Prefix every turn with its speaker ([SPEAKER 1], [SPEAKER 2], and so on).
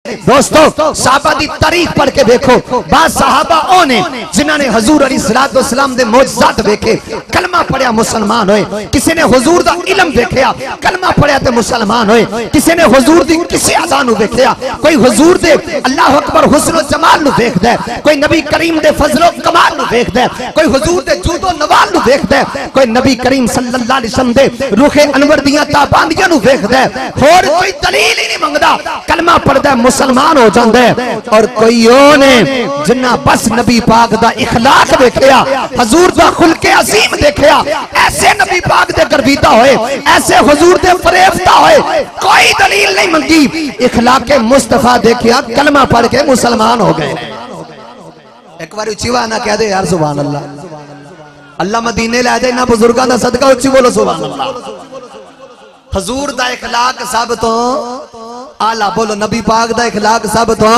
[SPEAKER 1] दोस्तों सहाबा दी तारीख पढ़ के देखो, बाद सहाबा ओ ने जिन्होंने हुजूर अलैहिस्सलाम दे मौजज़ात देखे, कलमा पढ़िया मुसलमान होए। किसी ने हुजूर दा इल्म देखया, कलमा पढ़िया ते मुसलमान होए। किसी ने हुजूर दी किसी अज़ा नू देखया, कोई हुजूर दे अल्लाह अकबर हुस्न जमाल नू देखदा है, कोई नबी करीम दे फजलो कमाल नू देखदा है, कोई हुजूर दे जूदो नवाल नू देखदा है, कोई नबी करीम सल्लल्लाहु अलैहि वसल्लम दे रुखे अनवर दियां ताबांदियां नू देखदा है। होर कोई दलील ही नहीं मंगदा, कलमा पढ़दा मुसलमान हो जांदा है। और कोई ओ ने जिन्ना बस नबी पाक दा इखलाक देखया, हुजूर दा खुल्के अजीम देखया, ऐसे नबी पाक दे गर्विदा होए, ऐसे हुजूर दे फरेफ्ता होए, कोई दलील नहीं मंगी, इखलाके मुस्तफा देखया, कलमा पढ़ के मुसलमान हो गए। एक बार उच्ची ना कह दे यार सुभान अल्लाह, अल्लाह मदीने ले जाए ना बुजुर्गों का सदका, उच्ची बोलो सुभान अल्लाह। हुजूर दा इखलाक सब तो आला, बोलो नबी पाक दा इखलाक सब तो